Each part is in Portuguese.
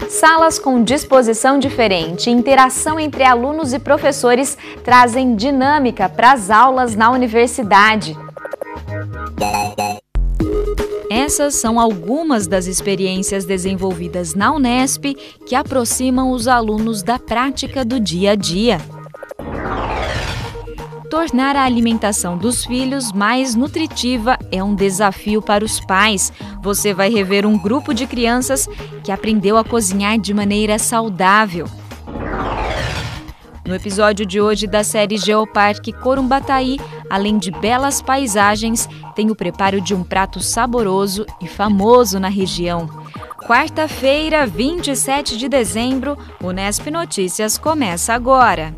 Salas com disposição diferente e interação entre alunos e professores trazem dinâmica para as aulas na universidade. Essas são algumas das experiências desenvolvidas na Unesp que aproximam os alunos da prática do dia a dia. Tornar a alimentação dos filhos mais nutritiva é um desafio para os pais. Você vai rever um grupo de crianças que aprendeu a cozinhar de maneira saudável. No episódio de hoje da série Geoparque Corumbataí, além de belas paisagens, tem o preparo de um prato saboroso e famoso na região. Quarta-feira, 27 de dezembro, o Unesp Notícias começa agora.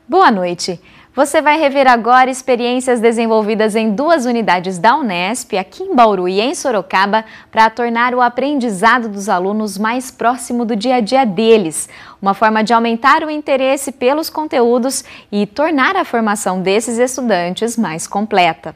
Boa noite! Você vai rever agora experiências desenvolvidas em 2 unidades da Unesp, aqui em Bauru e em Sorocaba, para tornar o aprendizado dos alunos mais próximo do dia a dia deles. Uma forma de aumentar o interesse pelos conteúdos e tornar a formação desses estudantes mais completa.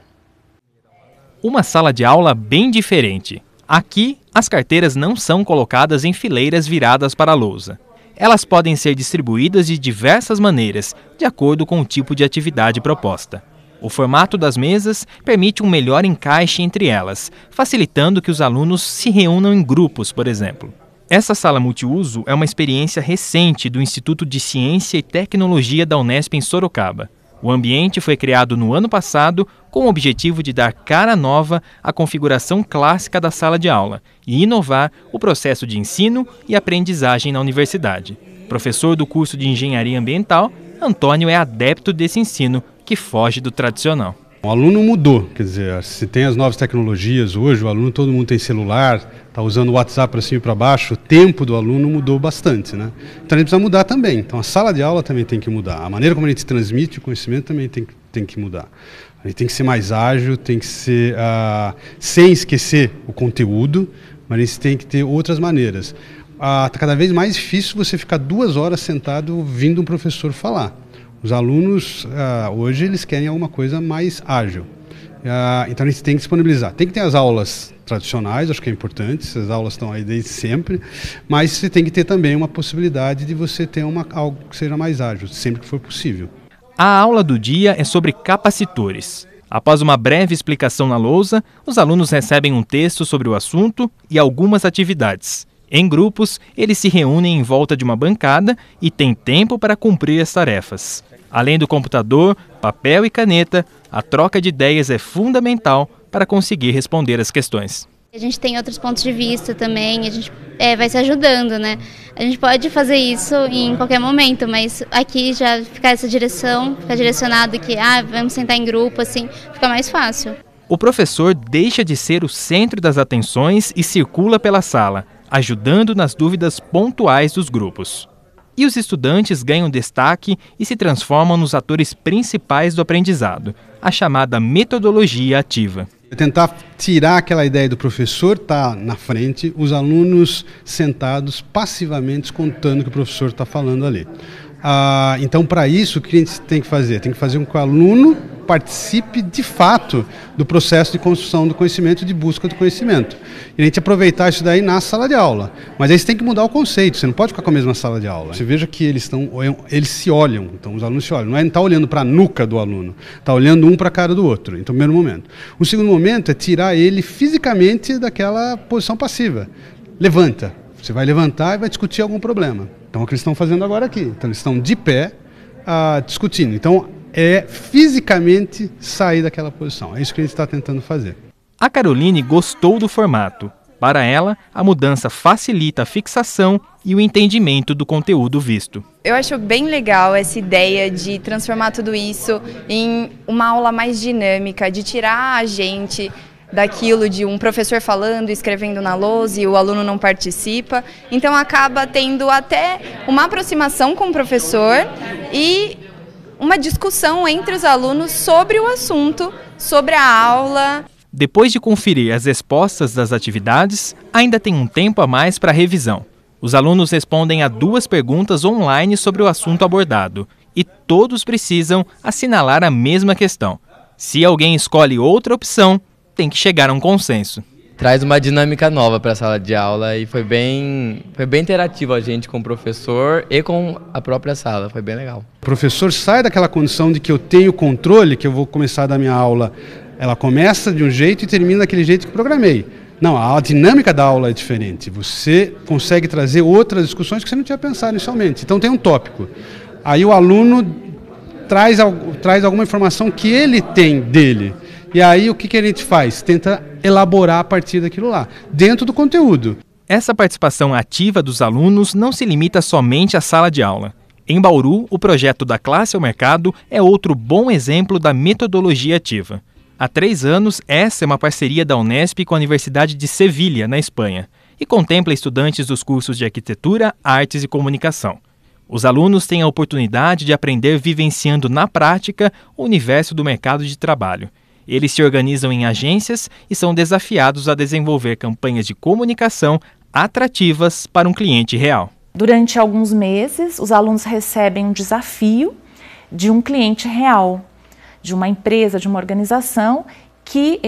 Uma sala de aula bem diferente. Aqui, as carteiras não são colocadas em fileiras viradas para a lousa. Elas podem ser distribuídas de diversas maneiras, de acordo com o tipo de atividade proposta. O formato das mesas permite um melhor encaixe entre elas, facilitando que os alunos se reúnam em grupos, por exemplo. Essa sala multiuso é uma experiência recente do Instituto de Ciência e Tecnologia da Unesp em Sorocaba. O ambiente foi criado no ano passado com o objetivo de dar cara nova à configuração clássica da sala de aula e inovar o processo de ensino e aprendizagem na universidade. Professor do curso de Engenharia Ambiental, Antônio é adepto desse ensino que foge do tradicional. O aluno mudou, quer dizer, se tem as novas tecnologias hoje, o aluno, todo mundo tem celular, está usando o WhatsApp para cima e para baixo, o tempo do aluno mudou bastante, né? Então a gente precisa mudar também, então a sala de aula também tem que mudar, a maneira como a gente transmite o conhecimento também tem que mudar. A gente tem que ser mais ágil, tem que ser, sem esquecer o conteúdo, mas a gente tem que ter outras maneiras. Está cada vez mais difícil você ficar 2 horas sentado ouvindo um professor falar. Os alunos, hoje, eles querem alguma coisa mais ágil. Então, a gente tem que disponibilizar. Tem que ter as aulas tradicionais, acho que é importante, essas aulas estão aí desde sempre, mas você tem que ter também uma possibilidade de você ter algo que seja mais ágil, sempre que for possível. A aula do dia é sobre capacitores. Após uma breve explicação na lousa, os alunos recebem um texto sobre o assunto e algumas atividades. Em grupos, eles se reúnem em volta de uma bancada e têm tempo para cumprir as tarefas. Além do computador, papel e caneta, a troca de ideias é fundamental para conseguir responder as questões. A gente tem outros pontos de vista também, a gente vai se ajudando, né? A gente pode fazer isso em qualquer momento, mas aqui já ficar essa direção, ficar direcionado que vamos sentar em grupo, assim, fica mais fácil. O professor deixa de ser o centro das atenções e circula pela sala, ajudando nas dúvidas pontuais dos grupos. E os estudantes ganham destaque e se transformam nos atores principais do aprendizado, a chamada metodologia ativa. É tentar tirar aquela ideia do professor estar na frente, os alunos sentados passivamente escutando o que o professor está falando ali. Então, para isso, o que a gente tem que fazer? Tem que fazer com que o aluno participe de fato do processo de construção do conhecimento, de busca do conhecimento. E a gente aproveitar isso daí na sala de aula. Mas aí você tem que mudar o conceito, você não pode ficar com a mesma sala de aula. Você veja que eles se olham, então os alunos se olham. Não está olhando para a nuca do aluno, está olhando um para a cara do outro, então, primeiro momento. O segundo momento é tirar ele fisicamente daquela posição passiva. Levanta. Você vai levantar e vai discutir algum problema. Então, é o que eles estão fazendo agora aqui. Então, eles estão de pé discutindo. Então, é fisicamente sair daquela posição. É isso que a gente está tentando fazer. A Caroline gostou do formato. Para ela, a mudança facilita a fixação e o entendimento do conteúdo visto. Eu acho bem legal essa ideia de transformar tudo isso em uma aula mais dinâmica, de tirar a gente daquilo de um professor falando, escrevendo na lousa e o aluno não participa. Então acaba tendo até uma aproximação com o professor e uma discussão entre os alunos sobre o assunto, sobre a aula. Depois de conferir as respostas das atividades, ainda tem um tempo a mais para revisão. Os alunos respondem a 2 perguntas online sobre o assunto abordado e todos precisam assinalar a mesma questão. Se alguém escolhe outra opção, tem que chegar a um consenso. Traz uma dinâmica nova para a sala de aula e foi bem interativo a gente com o professor e com a própria sala, foi bem legal. O professor sai daquela condição de que eu tenho controle, que eu vou começar a dar minha aula, ela começa de um jeito e termina daquele jeito que programei. Não, a dinâmica da aula é diferente, você consegue trazer outras discussões que você não tinha pensado inicialmente. Então tem um tópico, aí o aluno traz alguma informação que ele tem dele. E aí o que a gente faz? Tenta elaborar a partir daquilo lá, dentro do conteúdo. Essa participação ativa dos alunos não se limita somente à sala de aula. Em Bauru, o projeto da Classe ao Mercado é outro bom exemplo da metodologia ativa. Há 3 anos, essa é uma parceria da Unesp com a Universidade de Sevilha, na Espanha, e contempla estudantes dos cursos de Arquitetura, Artes e Comunicação. Os alunos têm a oportunidade de aprender vivenciando na prática o universo do mercado de trabalho. Eles se organizam em agências e são desafiados a desenvolver campanhas de comunicação atrativas para um cliente real. Durante alguns meses, os alunos recebem um desafio de um cliente real, de uma empresa, de uma organização, que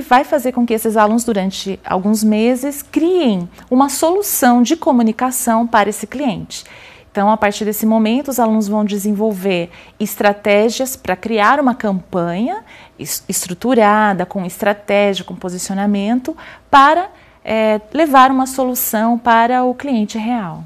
vai fazer com que esses alunos, durante alguns meses, criem uma solução de comunicação para esse cliente. Então, a partir desse momento, os alunos vão desenvolver estratégias para criar uma campanha estruturada, com estratégia, com posicionamento, para levar uma solução para o cliente real.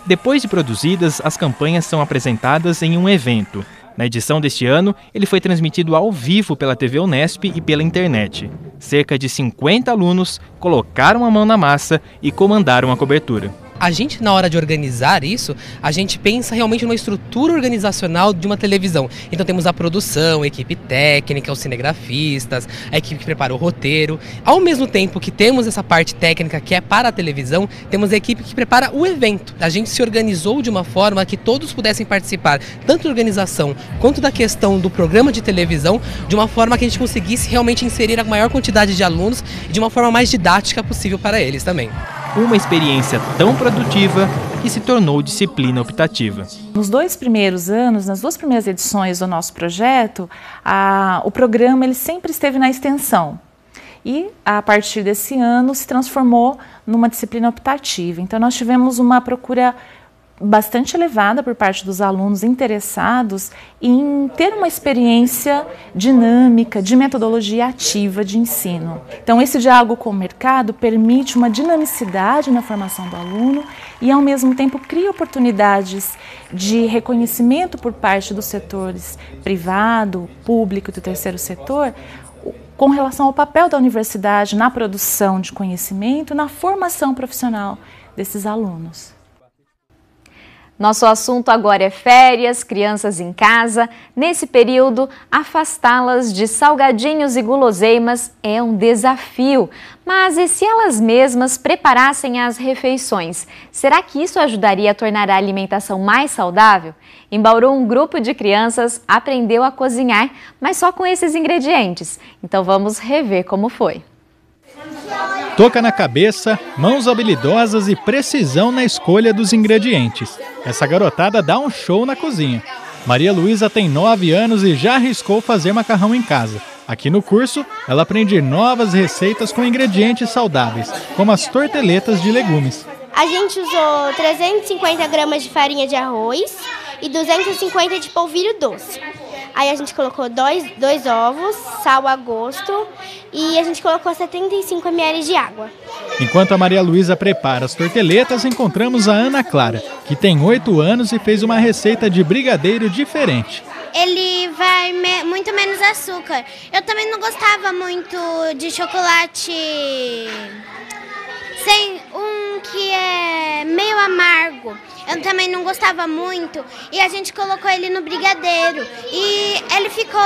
Depois de produzidas, as campanhas são apresentadas em um evento. Na edição deste ano, ele foi transmitido ao vivo pela TV Unesp e pela internet. Cerca de 50 alunos colocaram a mão na massa e comandaram a cobertura. A gente, na hora de organizar isso, a gente pensa realmente numa estrutura organizacional de uma televisão. Então temos a produção, a equipe técnica, os cinegrafistas, a equipe que prepara o roteiro. Ao mesmo tempo que temos essa parte técnica que é para a televisão, temos a equipe que prepara o evento. A gente se organizou de uma forma que todos pudessem participar, tanto da organização quanto da questão do programa de televisão, de uma forma que a gente conseguisse realmente inserir a maior quantidade de alunos e de uma forma mais didática possível para eles também. Uma experiência tão produtiva que se tornou disciplina optativa. Nos 2 primeiros anos, nas 2 primeiras edições do nosso projeto, o programa ele sempre esteve na extensão. E, a partir desse ano, se transformou numa disciplina optativa. Então, nós tivemos uma procura bastante elevada por parte dos alunos interessados em ter uma experiência dinâmica, de metodologia ativa de ensino. Então, esse diálogo com o mercado permite uma dinamicidade na formação do aluno e, ao mesmo tempo, cria oportunidades de reconhecimento por parte dos setores privado, público e do terceiro setor, com relação ao papel da universidade na produção de conhecimento, na formação profissional desses alunos. Nosso assunto agora é férias, crianças em casa. Nesse período, afastá-las de salgadinhos e guloseimas é um desafio. Mas e se elas mesmas preparassem as refeições? Será que isso ajudaria a tornar a alimentação mais saudável? Em Bauru, um grupo de crianças aprendeu a cozinhar, mas só com esses ingredientes. Então vamos rever como foi. Touca na cabeça, mãos habilidosas e precisão na escolha dos ingredientes. Essa garotada dá um show na cozinha. Maria Luísa tem 9 anos e já arriscou fazer macarrão em casa. Aqui no curso, ela aprende novas receitas com ingredientes saudáveis, como as torteletas de legumes. A gente usou 350 gramas de farinha de arroz e 250 de polvilho doce. Aí a gente colocou dois ovos, sal a gosto e a gente colocou 75 ml de água. Enquanto a Maria Luísa prepara as torteletas, encontramos a Ana Clara, que tem 8 anos e fez uma receita de brigadeiro diferente. Ele vai muito menos açúcar. Eu também não gostava muito de chocolate sem um que é meio amargo. Eu também não gostava muito e a gente colocou ele no brigadeiro e ele ficou,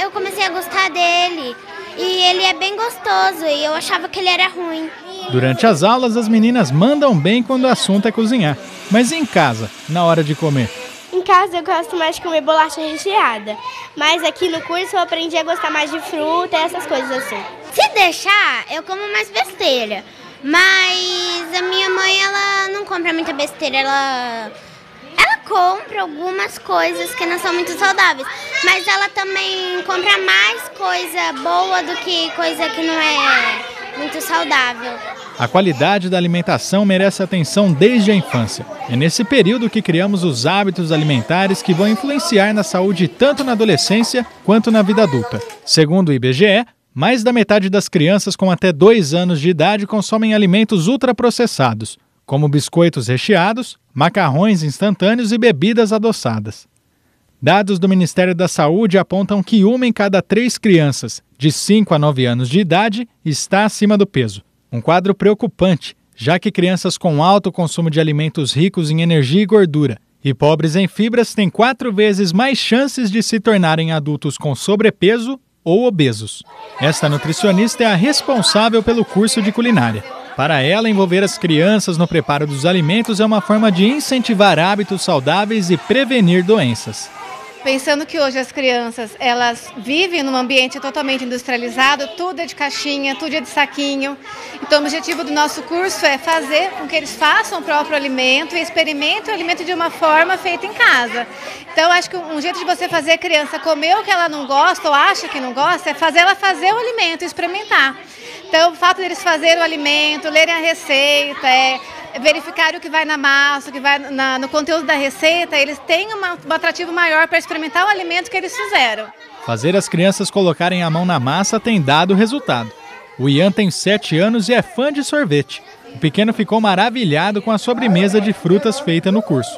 eu comecei a gostar dele e ele é bem gostoso e eu achava que ele era ruim. Durante as aulas, as meninas mandam bem quando o assunto é cozinhar, mas em casa, na hora de comer? Em casa eu gosto mais de comer bolacha recheada, mas aqui no curso eu aprendi a gostar mais de fruta e essas coisas assim. Se deixar, eu como mais besteira. Mas a minha mãe, ela não compra muita besteira, ela compra algumas coisas que não são muito saudáveis, mas ela também compra mais coisa boa do que coisa que não é muito saudável. A qualidade da alimentação merece atenção desde a infância. É nesse período que criamos os hábitos alimentares que vão influenciar na saúde tanto na adolescência quanto na vida adulta. Segundo o IBGE, mais da metade das crianças com até 2 anos de idade consomem alimentos ultraprocessados, como biscoitos recheados, macarrões instantâneos e bebidas adoçadas. Dados do Ministério da Saúde apontam que 1 em cada 3 crianças de 5 a 9 anos de idade está acima do peso. Um quadro preocupante, já que crianças com alto consumo de alimentos ricos em energia e gordura e pobres em fibras têm 4 vezes mais chances de se tornarem adultos com sobrepeso ou obesos. Esta nutricionista é a responsável pelo curso de culinária. Para ela, envolver as crianças no preparo dos alimentos é uma forma de incentivar hábitos saudáveis e prevenir doenças. Pensando que hoje as crianças, elas vivem num ambiente totalmente industrializado, tudo é de caixinha, tudo é de saquinho. Então o objetivo do nosso curso é fazer com que eles façam o próprio alimento e experimentem o alimento de uma forma feita em casa. Então acho que um jeito de você fazer a criança comer o que ela não gosta ou acha que não gosta é fazer ela fazer o alimento e experimentar. Então o fato deles fazerem o alimento, lerem a receita, verificar o que vai na massa, o que vai no conteúdo da receita, eles têm um atrativo maior para experimentar o alimento que eles fizeram. Fazer as crianças colocarem a mão na massa tem dado resultado. O Ian tem 7 anos e é fã de sorvete. O pequeno ficou maravilhado com a sobremesa de frutas feita no curso.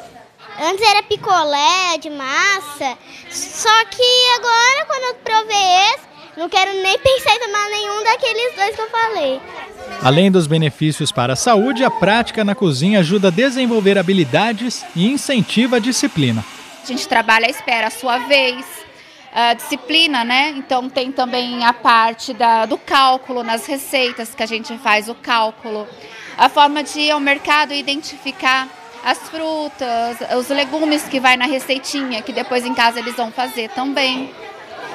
Antes era picolé de massa, só que agora quando eu provei esse, não quero nem pensar em tomar nenhum daqueles 2 que eu falei. Além dos benefícios para a saúde, a prática na cozinha ajuda a desenvolver habilidades e incentiva a disciplina. A gente trabalha à espera, a sua vez, a disciplina, né? Então tem também a parte do cálculo nas receitas, que a gente faz o cálculo. A forma de ir ao mercado e identificar as frutas, os legumes que vai na receitinha, que depois em casa eles vão fazer também.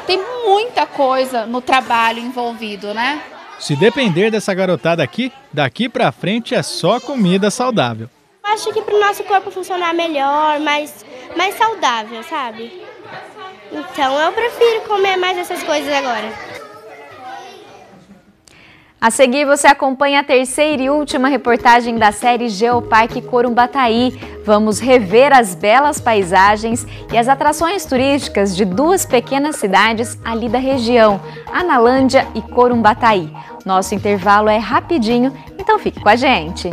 Tem muita coisa no trabalho envolvido, né? Se depender dessa garotada aqui, daqui pra frente é só comida saudável. Acho que pro nosso corpo funcionar melhor, mais saudável, sabe? Então eu prefiro comer mais essas coisas agora. A seguir, você acompanha a 3ª e última reportagem da série Geoparque Corumbataí. Vamos rever as belas paisagens e as atrações turísticas de 2 pequenas cidades ali da região, Analândia e Corumbataí. Nosso intervalo é rapidinho, então fique com a gente.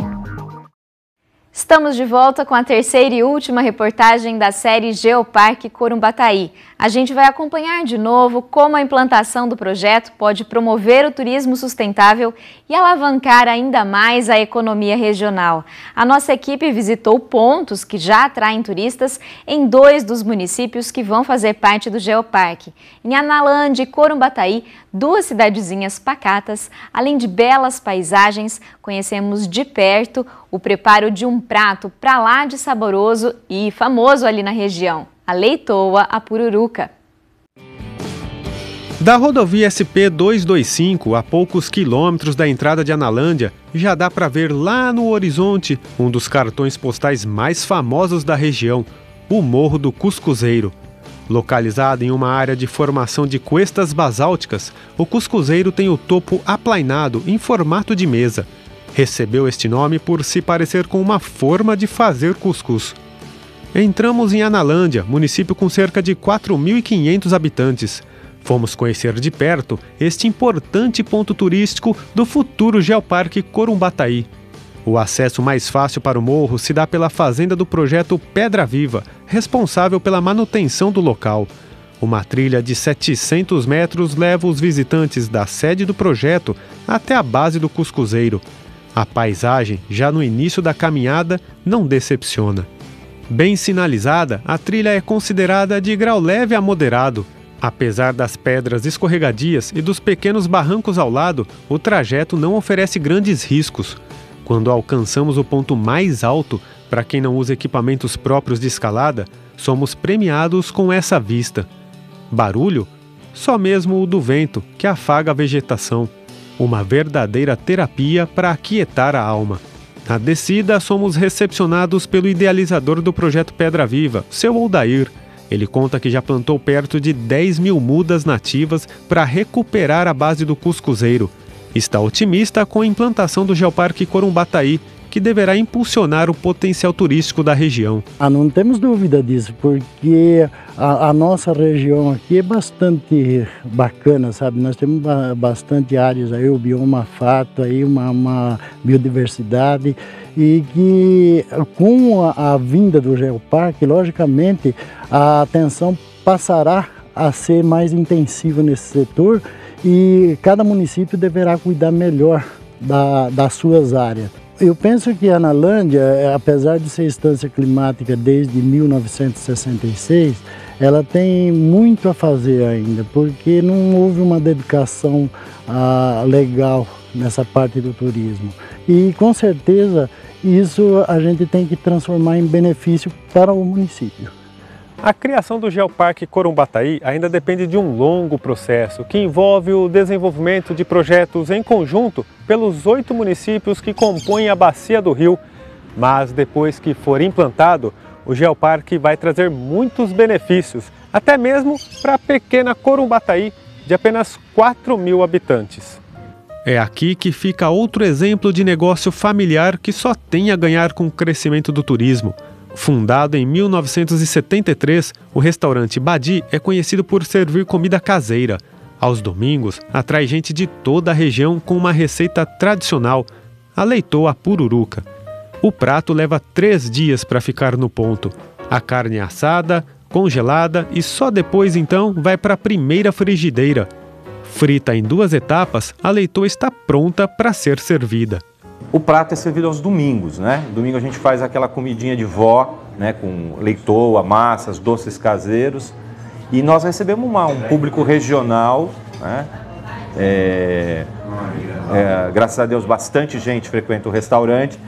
Estamos de volta com a 3ª e última reportagem da série Geoparque Corumbataí. A gente vai acompanhar de novo como a implantação do projeto pode promover o turismo sustentável e alavancar ainda mais a economia regional. A nossa equipe visitou pontos que já atraem turistas em 2 dos municípios que vão fazer parte do Geoparque. Em Analândia e Corumbataí, 2 cidadezinhas pacatas, além de belas paisagens, conhecemos de perto o preparo de um prato pra lá de saboroso e famoso ali na região, a leitoa à pururuca. Da rodovia SP-225, a poucos quilômetros da entrada de Analândia, já dá para ver lá no horizonte um dos cartões postais mais famosos da região, o Morro do Cuscuzeiro. Localizado em uma área de formação de cuestas basálticas, o Cuscuzeiro tem o topo aplainado em formato de mesa. Recebeu este nome por se parecer com uma forma de fazer cuscuz. Entramos em Analândia, município com cerca de 4.500 habitantes. Fomos conhecer de perto este importante ponto turístico do futuro Geoparque Corumbataí. O acesso mais fácil para o morro se dá pela fazenda do projeto Pedra Viva, responsável pela manutenção do local. Uma trilha de 700 metros leva os visitantes da sede do projeto até a base do Cuscuzeiro. A paisagem, já no início da caminhada, não decepciona. Bem sinalizada, a trilha é considerada de grau leve a moderado. Apesar das pedras escorregadias e dos pequenos barrancos ao lado, o trajeto não oferece grandes riscos. Quando alcançamos o ponto mais alto, para quem não usa equipamentos próprios de escalada, somos premiados com essa vista. Barulho? Só mesmo o do vento, que afaga a vegetação. Uma verdadeira terapia para aquietar a alma. Na descida, somos recepcionados pelo idealizador do projeto Pedra Viva, seu Odair. Ele conta que já plantou perto de 10 mil mudas nativas para recuperar a base do cuscuzeiro. Está otimista com a implantação do Geoparque Corumbataí, que deverá impulsionar o potencial turístico da região. Não temos dúvida disso, porque a nossa região aqui é bastante bacana, sabe? Nós temos bastante áreas aí, o bioma fato, aí uma biodiversidade, e que com a vinda do Geoparque, logicamente, a atenção passará a ser mais intensiva nesse setor e cada município deverá cuidar melhor das suas áreas. Eu penso que a Analândia, apesar de ser estância climática desde 1966, ela tem muito a fazer ainda, porque não houve uma dedicação legal nessa parte do turismo. E com certeza isso a gente tem que transformar em benefício para o município. A criação do Geoparque Corumbataí ainda depende de um longo processo que envolve o desenvolvimento de projetos em conjunto pelos 8 municípios que compõem a Bacia do Rio. Mas depois que for implantado, o Geoparque vai trazer muitos benefícios, até mesmo para a pequena Corumbataí, de apenas 4 mil habitantes. É aqui que fica outro exemplo de negócio familiar que só tem a ganhar com o crescimento do turismo. Fundado em 1973, o restaurante Badi é conhecido por servir comida caseira. Aos domingos, atrai gente de toda a região com uma receita tradicional, a leitoa pururuca. O prato leva 3 dias para ficar no ponto. A carne é assada, congelada e só depois então vai para a primeira frigideira. Frita em 2 etapas, a leitoa está pronta para ser servida. O prato é servido aos domingos, né? Domingo a gente faz aquela comidinha de vó, né? Com leitoa, massas, doces caseiros. E nós recebemos um público regional, né? Graças a Deus, bastante gente frequenta o restaurante.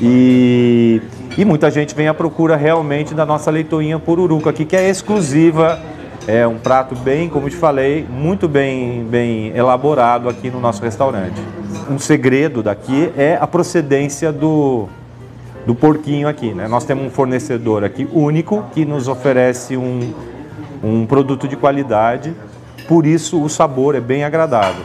E muita gente vem à procura realmente da nossa leitoinha pururuca aqui, que é exclusiva. É um prato bem, como eu te falei, muito bem elaborado aqui no nosso restaurante. Um segredo daqui é a procedência do porquinho aqui, né? Nós temos um fornecedor aqui único que nos oferece um produto de qualidade, por isso o sabor é bem agradável.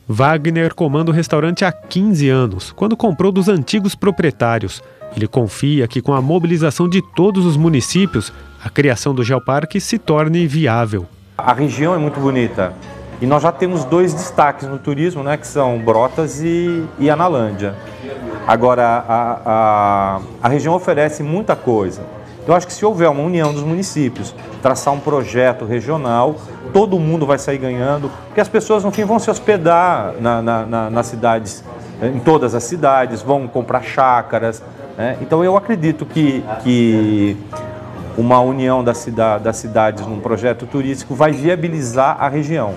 Wagner comanda o restaurante há 15 anos, quando comprou dos antigos proprietários. Ele confia que com a mobilização de todos os municípios, a criação do Geoparque se torne viável. A região é muito bonita e nós já temos 2 destaques no turismo, né, que são Brotas e Analândia. Agora, a região oferece muita coisa. Eu acho que se houver uma união dos municípios, traçar um projeto regional, todo mundo vai sair ganhando, porque as pessoas no fim vão se hospedar nas cidades, em todas as cidades, vão comprar chácaras. Então eu acredito que uma união das cidades num projeto turístico vai viabilizar a região.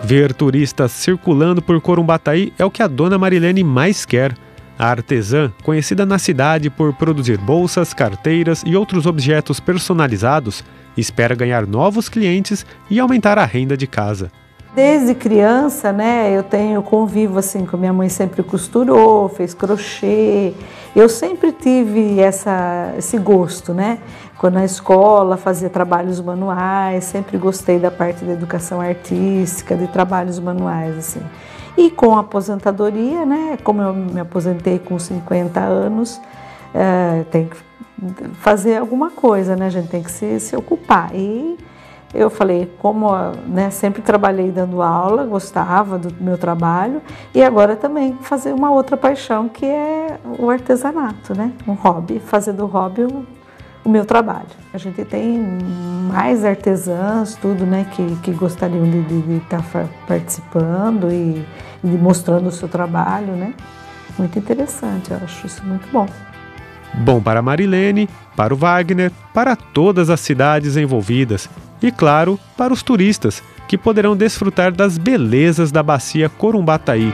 Ver turistas circulando por Corumbataí é o que a dona Marilene mais quer. A artesã, conhecida na cidade por produzir bolsas, carteiras e outros objetos personalizados, espera ganhar novos clientes e aumentar a renda de casa. Desde criança, né, eu convivo assim com minha mãe, sempre costurou, fez crochê. Eu sempre tive esse gosto, né? Quando na escola fazia trabalhos manuais, sempre gostei da parte da educação artística, de trabalhos manuais, assim. E com a aposentadoria, né, como eu me aposentei com 50 anos, tem que fazer alguma coisa, né? A gente tem que se ocupar. E eu falei, como sempre trabalhei dando aula, gostava do meu trabalho, e agora também fazer uma outra paixão, que é o artesanato, né? Um hobby, fazer do hobby o meu trabalho. A gente tem mais artesãs, tudo, né, que gostariam de estar participando e mostrando o seu trabalho, né? Muito interessante, eu acho isso muito bom. Bom para a Marilene, para o Wagner, para todas as cidades envolvidas e, claro, para os turistas, que poderão desfrutar das belezas da Bacia Corumbataí.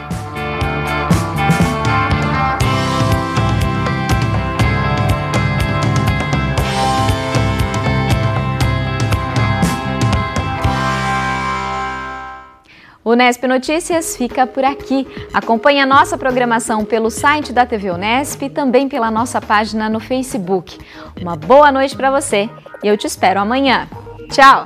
O Unesp Notícias fica por aqui. Acompanhe a nossa programação pelo site da TV Unesp e também pela nossa página no Facebook. Uma boa noite para você e eu te espero amanhã. Tchau!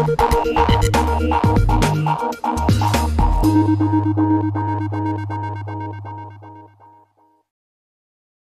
Thank you.